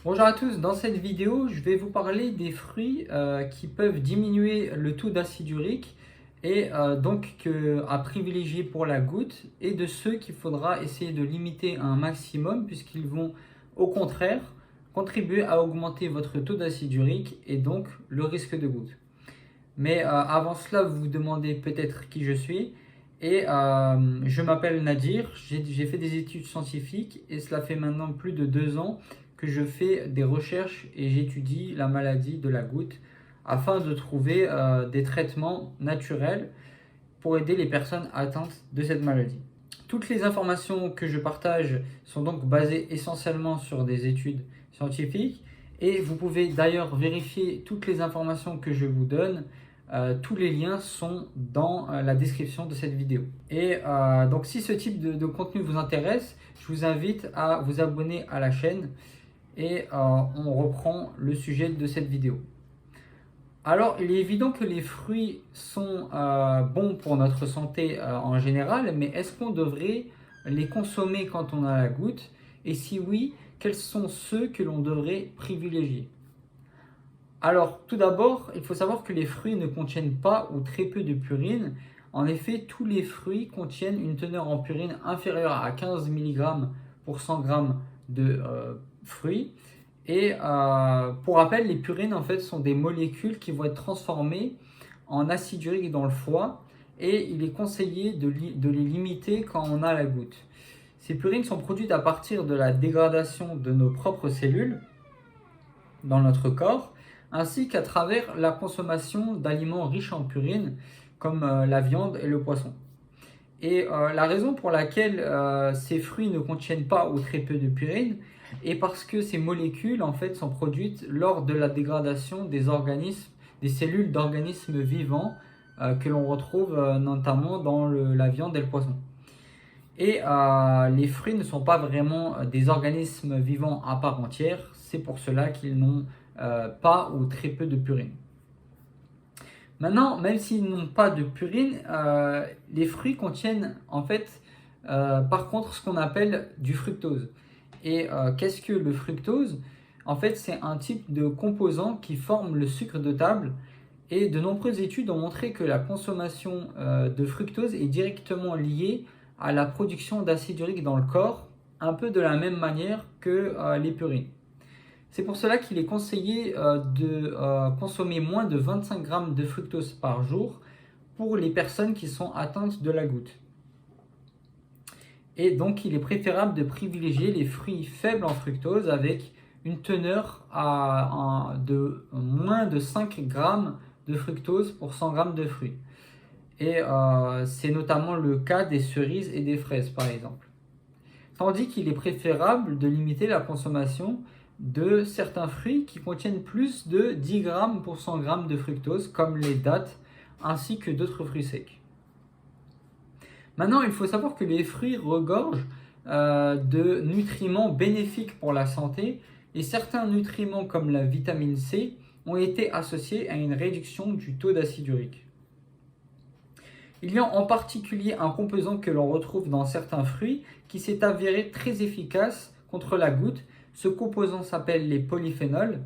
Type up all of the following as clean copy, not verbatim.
Bonjour à tous, dans cette vidéo, je vais vous parler des fruits qui peuvent diminuer le taux d'acide urique et à privilégier pour la goutte et de ceux qu'il faudra essayer de limiter un maximum puisqu'ils vont au contraire contribuer à augmenter votre taux d'acide urique et donc le risque de goutte. Mais avant cela, vous vous demandez peut-être qui je suis. Je m'appelle Nadir, j'ai fait des études scientifiques et cela fait maintenant plus de 2 ans que je fais des recherches et j'étudie la maladie de la goutte afin de trouver des traitements naturels pour aider les personnes atteintes de cette maladie. Toutes les informations que je partage sont donc basées essentiellement sur des études scientifiques et vous pouvez d'ailleurs vérifier toutes les informations que je vous donne. Tous les liens sont dans la description de cette vidéo. Donc si ce type de contenu vous intéresse, je vous invite à vous abonner à la chaîne on reprend le sujet de cette vidéo. Alors, il est évident que les fruits sont bons pour notre santé en général, mais est-ce qu'on devrait les consommer quand on a la goutte? Et si oui, quels sont ceux que l'on devrait privilégier? Alors, tout d'abord, il faut savoir que les fruits ne contiennent pas ou très peu de purine. En effet, tous les fruits contiennent une teneur en purine inférieure à 15 mg pour 100 g de fruits. Pour rappel, les purines en fait sont des molécules qui vont être transformées en acide urique dans le foie et il est conseillé de les limiter quand on a la goutte. Ces purines sont produites à partir de la dégradation de nos propres cellules dans notre corps ainsi qu'à travers la consommation d'aliments riches en purine comme la viande et le poisson. La raison pour laquelle ces fruits ne contiennent pas ou très peu de purine est parce que ces molécules en fait sont produites lors de la dégradation des cellules d'organismes vivants que l'on retrouve notamment dans la viande et le poisson. Les fruits ne sont pas vraiment des organismes vivants à part entière, c'est pour cela qu'ils n'ont pas ou très peu de purine. Maintenant, même s'ils n'ont pas de purine, les fruits contiennent en fait par contre ce qu'on appelle du fructose. Qu'est-ce que le fructose? En fait, c'est un type de composant qui forme le sucre de table et de nombreuses études ont montré que la consommation de fructose est directement liée à la production d'acide urique dans le corps, un peu de la même manière que les purines. C'est pour cela qu'il est conseillé de consommer moins de 25 g de fructose par jour pour les personnes qui sont atteintes de la goutte. Et donc, il est préférable de privilégier les fruits faibles en fructose avec une teneur de moins de 5 g de fructose pour 100 g de fruits. C'est notamment le cas des cerises et des fraises, par exemple. Tandis qu'il est préférable de limiter la consommation de certains fruits qui contiennent plus de 10 g pour 100 g de fructose, comme les dattes, ainsi que d'autres fruits secs. Maintenant, il faut savoir que les fruits regorgent de nutriments bénéfiques pour la santé et certains nutriments comme la vitamine C ont été associés à une réduction du taux d'acide urique. Il y a en particulier un composant que l'on retrouve dans certains fruits qui s'est avéré très efficace contre la goutte. Ce composant s'appelle les polyphénols.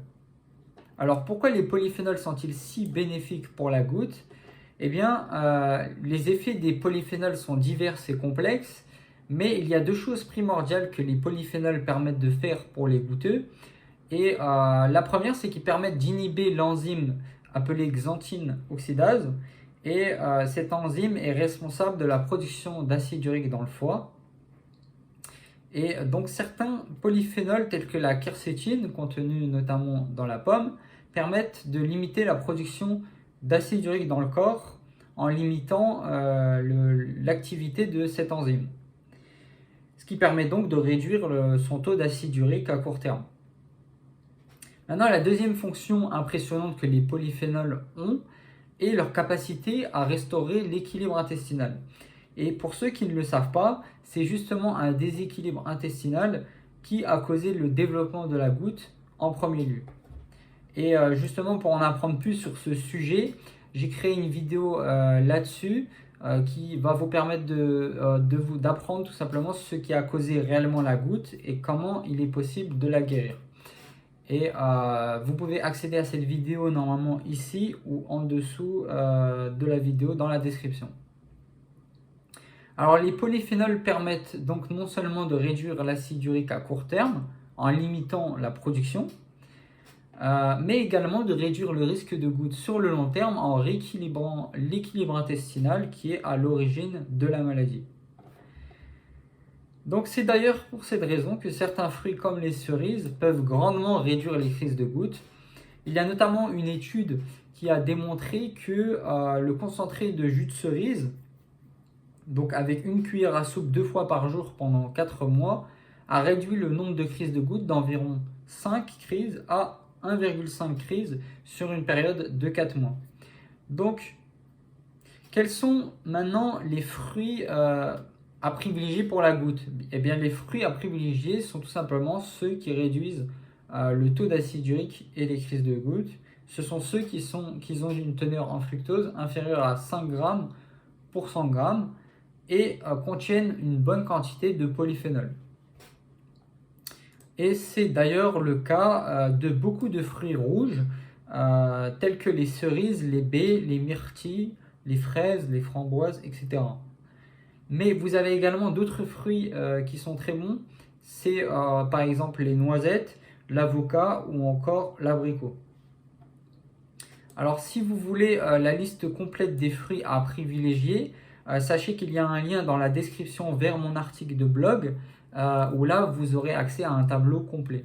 Alors pourquoi les polyphénols sont-ils si bénéfiques pour la goutte? Eh bien, les effets des polyphénols sont divers et complexes, mais il y a deux choses primordiales que les polyphénols permettent de faire pour les goutteux. La première, c'est qu'ils permettent d'inhiber l'enzyme appelée xanthine oxydase. Cette enzyme est responsable de la production d'acide urique dans le foie. Et donc certains polyphénols tels que la quercétine, contenue notamment dans la pomme, permettent de limiter la production d'acide urique dans le corps en limitant l'activité de cette enzyme. Ce qui permet donc de réduire son taux d'acide urique à court terme. Maintenant, la deuxième fonction impressionnante que les polyphénols ont est leur capacité à restaurer l'équilibre intestinal. Et pour ceux qui ne le savent pas, c'est justement un déséquilibre intestinal qui a causé le développement de la goutte en premier lieu. Justement, pour en apprendre plus sur ce sujet, j'ai créé une vidéo là-dessus qui va vous permettre d'apprendre tout simplement ce qui a causé réellement la goutte et comment il est possible de la guérir. Et vous pouvez accéder à cette vidéo normalement ici ou en dessous de la vidéo dans la description. Alors les polyphénols permettent donc non seulement de réduire l'acide urique à court terme en limitant la production, mais également de réduire le risque de goutte sur le long terme en rééquilibrant l'équilibre intestinal qui est à l'origine de la maladie. Donc c'est d'ailleurs pour cette raison que certains fruits comme les cerises peuvent grandement réduire les crises de goutte. Il y a notamment une étude qui a démontré que le concentré de jus de cerise, donc avec une cuillère à soupe 2 fois par jour pendant 4 mois, a réduit le nombre de crises de goutte d'environ 5 crises à 1,5 crises sur une période de 4 mois. Donc, quels sont maintenant les fruits à privilégier pour la goutte? Eh bien, les fruits à privilégier sont tout simplement ceux qui réduisent le taux d'acide urique et les crises de goutte. Ce sont ceux qui ont une teneur en fructose inférieure à 5 grammes pour 100 grammes et contiennent une bonne quantité de polyphénol. Et c'est d'ailleurs le cas de beaucoup de fruits rouges tels que les cerises, les baies, les myrtilles, les fraises, les framboises, etc. Mais vous avez également d'autres fruits qui sont très bons. C'est par exemple les noisettes, l'avocat ou encore l'abricot. Alors si vous voulez la liste complète des fruits à privilégier, sachez qu'il y a un lien dans la description vers mon article de blog où là vous aurez accès à un tableau complet.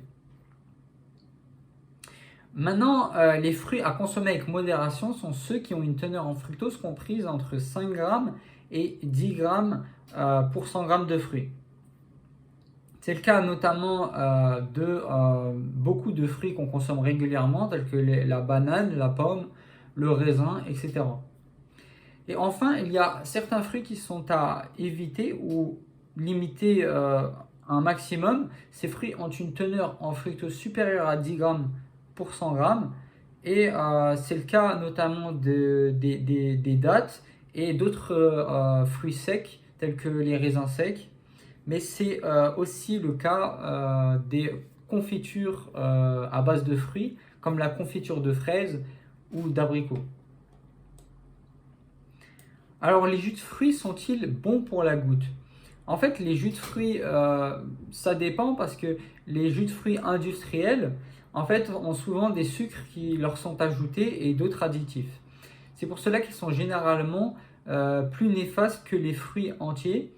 Maintenant, les fruits à consommer avec modération sont ceux qui ont une teneur en fructose comprise entre 5 grammes et 10 grammes pour 100 grammes de fruits. C'est le cas notamment de beaucoup de fruits qu'on consomme régulièrement, tels que la banane, la pomme, le raisin, etc. Et enfin, il y a certains fruits qui sont à éviter ou limiter un maximum. Ces fruits ont une teneur en fructose supérieure à 10 grammes pour 100 grammes. Et c'est le cas notamment des dattes et d'autres fruits secs, tels que les raisins secs. Mais c'est aussi le cas des confitures à base de fruits, comme la confiture de fraises ou d'abricots. Alors, les jus de fruits sont-ils bons pour la goutte? En fait, les jus de fruits, ça dépend parce que les jus de fruits industriels, en fait, ont souvent des sucres qui leur sont ajoutés et d'autres additifs. C'est pour cela qu'ils sont généralement plus néfastes que les fruits entiers.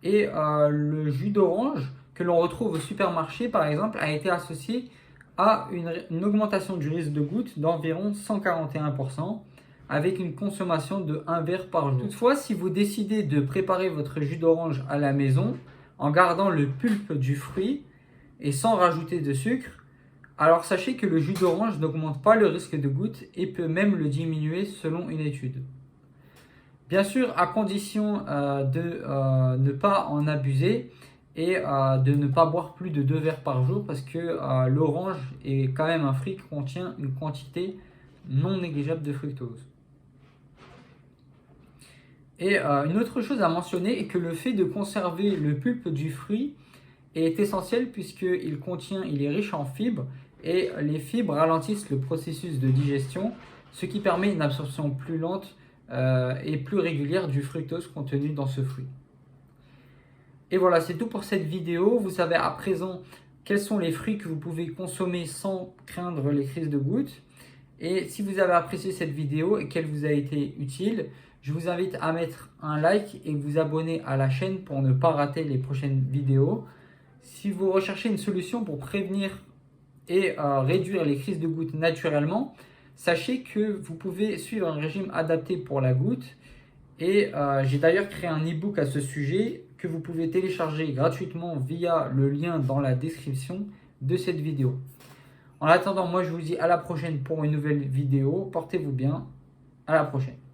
Et le jus d'orange que l'on retrouve au supermarché, par exemple, a été associé à une augmentation du risque de goutte d'environ 141%, avec une consommation de 1 verre par jour. Toutefois, si vous décidez de préparer votre jus d'orange à la maison, en gardant le pulpe du fruit et sans rajouter de sucre, alors sachez que le jus d'orange n'augmente pas le risque de goutte et peut même le diminuer selon une étude. Bien sûr, à condition de ne pas en abuser et de ne pas boire plus de 2 verres par jour parce que l'orange est quand même un fruit qui contient une quantité non négligeable de fructose. Et une autre chose à mentionner est que le fait de conserver le pulpe du fruit est essentiel puisqu'il est riche en fibres et les fibres ralentissent le processus de digestion, ce qui permet une absorption plus lente et plus régulière du fructose contenu dans ce fruit. Et voilà, c'est tout pour cette vidéo. Vous savez à présent quels sont les fruits que vous pouvez consommer sans craindre les crises de goutte. Et si vous avez apprécié cette vidéo et qu'elle vous a été utile, je vous invite à mettre un like et vous abonner à la chaîne pour ne pas rater les prochaines vidéos. Si vous recherchez une solution pour prévenir et réduire les crises de goutte naturellement, sachez que vous pouvez suivre un régime adapté pour la goutte. Et j'ai d'ailleurs créé un e-book à ce sujet que vous pouvez télécharger gratuitement via le lien dans la description de cette vidéo. En attendant, moi je vous dis à la prochaine pour une nouvelle vidéo. Portez-vous bien. À la prochaine.